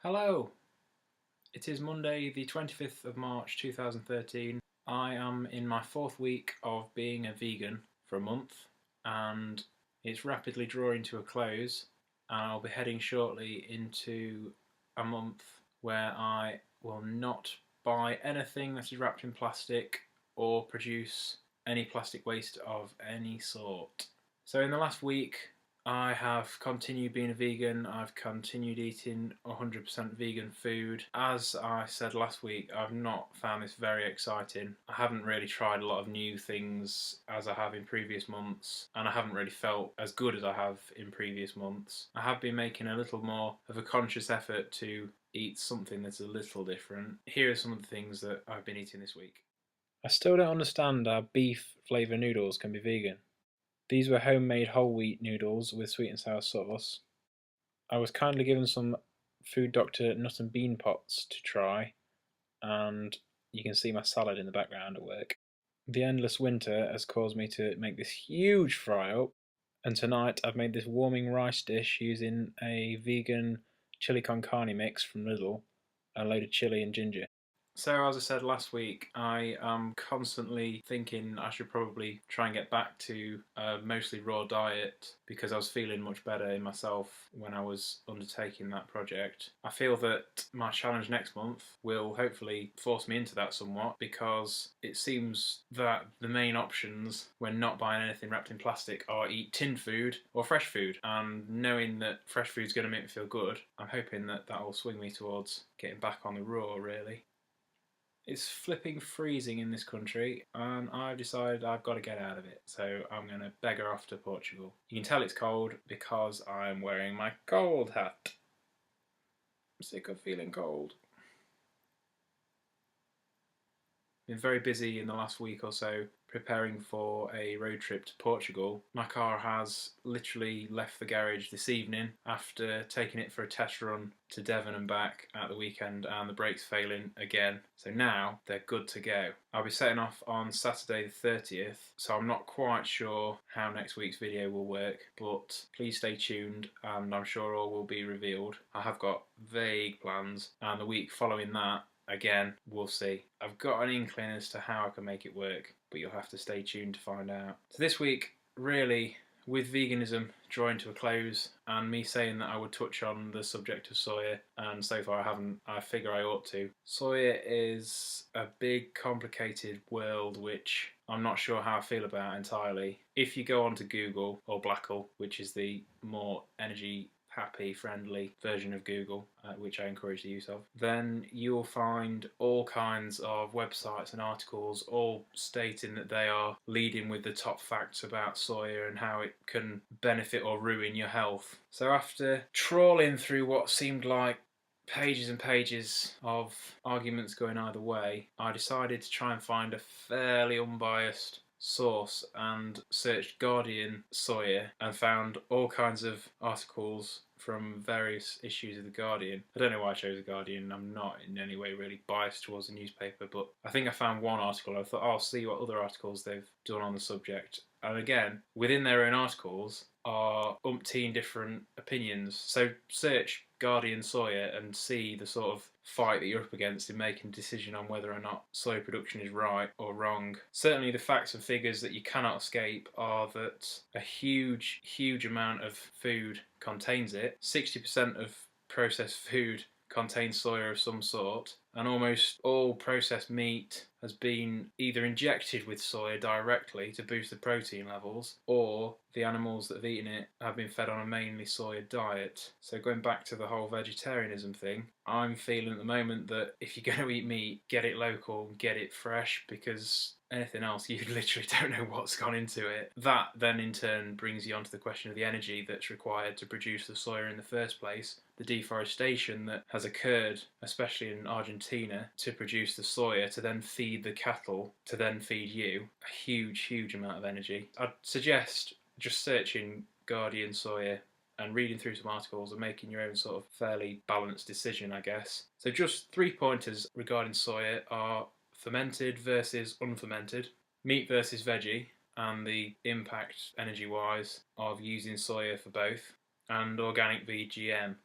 Hello! It is Monday the 25th of March 2013. I am in my fourth week of being a vegan for a month and it's rapidly drawing to a close, and I'll be heading shortly into a month where I will not buy anything that is wrapped in plastic or produce any plastic waste of any sort. So in the last week I have continued being a vegan. I've continued eating 100% vegan food. As I said last week, I've not found this very exciting. I haven't really tried a lot of new things as I have in previous months, and I haven't really felt as good as I have in previous months. I have been making a little more of a conscious effort to eat something that's a little different. Here are some of the things that I've been eating this week. I still don't understand how beef flavour noodles can be vegan. These were homemade whole wheat noodles with sweet and sour sauce. I was kindly given some Food Doctor nut and bean pots to try, and you can see my salad in the background at work. The endless winter has caused me to make this huge fry up, and tonight I've made this warming rice dish using a vegan chili con carne mix from Lidl, a load of chili and ginger. So as I said last week, I am constantly thinking I should probably try and get back to a mostly raw diet because I was feeling much better in myself when I was undertaking that project. I feel that my challenge next month will hopefully force me into that somewhat, because it seems that the main options when not buying anything wrapped in plastic are eat tinned food or fresh food, and knowing that fresh food's going to make me feel good, I'm hoping that that will swing me towards getting back on the raw, really. It's flipping freezing in this country and I've decided I've got to get out of it, so I'm going to beggar off to Portugal. You can tell it's cold because I'm wearing my cold hat. I'm sick of feeling cold. Been very busy in the last week or so preparing for a road trip to Portugal. My car has literally left the garage this evening after taking it for a test run to Devon and back at the weekend, and the brakes failing again. So now they're good to go. I'll be setting off on Saturday the 30th, so I'm not quite sure how next week's video will work, but please stay tuned and I'm sure all will be revealed. I have got vague plans, and the week following that, again, we'll see. I've got an inkling as to how I can make it work, but you'll have to stay tuned to find out. So this week, really, with veganism drawing to a close and me saying that I would touch on the subject of soya, and so far I haven't, I figure I ought to. Soya is a big, complicated world which I'm not sure how I feel about entirely. If you go onto Google or Blackle, which is the more energy happy, friendly version of Google, which I encourage the use of, then you'll find all kinds of websites and articles all stating that they are leading with the top facts about soya and how it can benefit or ruin your health. So after trawling through what seemed like pages and pages of arguments going either way, I decided to try and find a fairly unbiased source and searched Guardian soya and found all kinds of articles from various issues of the Guardian. I don't know why I chose the Guardian. I'm not in any way really biased towards the newspaper, but I think I found one article. I thought, I'll see what other articles they've done on the subject. And again, within their own articles are umpteen different opinions. So search Guardian soya and see the sort of fight that you're up against in making a decision on whether or not soya production is right or wrong. Certainly the facts and figures that you cannot escape are that a huge amount of food contains it. 60% of processed food contains soya of some sort, and almost all processed meat has been either injected with soya directly to boost the protein levels, or the animals that have eaten it have been fed on a mainly soya diet. So going back to the whole vegetarianism thing, I'm feeling at the moment that if you're going to eat meat, get it local, get it fresh, because anything else, you literally don't know what's gone into it. That then in turn brings you onto the question of the energy that's required to produce the soya in the first place, the deforestation that has occurred, especially in Argentina, to produce the soya, to then feed the cattle, to then feed you. A huge amount of energy. I'd suggest just searching Guardian soya and reading through some articles and making your own sort of fairly balanced decision, I guess. So just 3 pointers regarding soya are fermented versus unfermented, meat versus veggie, and the impact energy-wise of using soya for both, and organic v GM.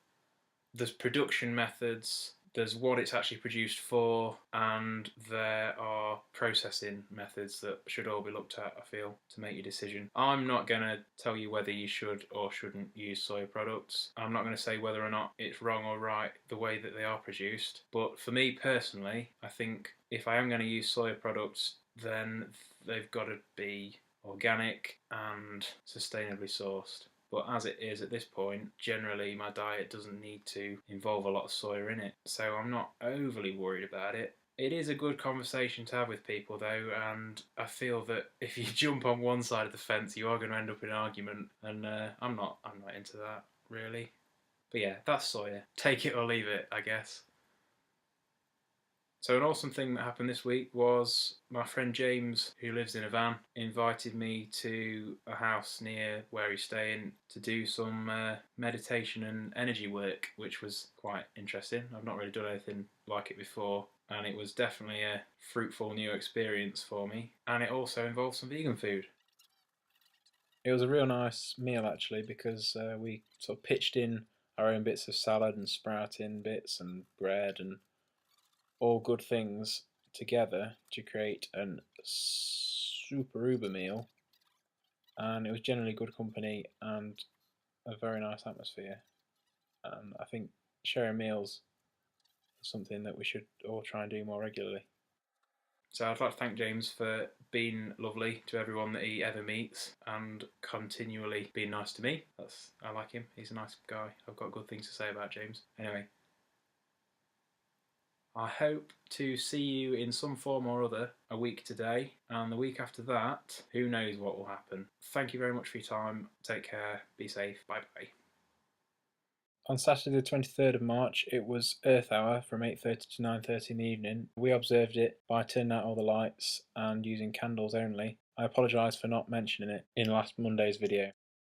There's production methods, there's what it's actually produced for, and there are processing methods that should all be looked at, I feel, to make your decision. I'm not going to tell you whether you should or shouldn't use soy products. I'm not going to say whether or not it's wrong or right the way that they are produced. But for me personally, I think if I am going to use soy products, then they've got to be organic and sustainably sourced. But as it is at this point, generally my diet doesn't need to involve a lot of soya in it, so I'm not overly worried about it. It is a good conversation to have with people though, and I feel that if you jump on one side of the fence, you are going to end up in an argument, and I'm not into that really. But yeah, that's soya. Take it or leave it, I guess. So an awesome thing that happened this week was my friend James, who lives in a van, invited me to a house near where he's staying to do some meditation and energy work, which was quite interesting. I've not really done anything like it before, and it was definitely a fruitful new experience for me. And it also involved some vegan food. It was a real nice meal actually, because we sort of pitched in our own bits of salad and sprouting bits and bread and all good things together to create an super uber meal, and it was generally good company and a very nice atmosphere. And I think sharing meals is something that we should all try and do more regularly. So I'd like to thank James for being lovely to everyone that he ever meets and continually being nice to me. I like him. He's a nice guy. I've got good things to say about James. Anyway, I hope to see you in some form or other a week today, and the week after that, who knows what will happen. Thank you very much for your time. Take care. Be safe. Bye bye. On Saturday the 23rd of March, it was Earth Hour from 8:30 to 9:30 in the evening. We observed it by turning out all the lights and using candles only. I apologise for not mentioning it in last Monday's video.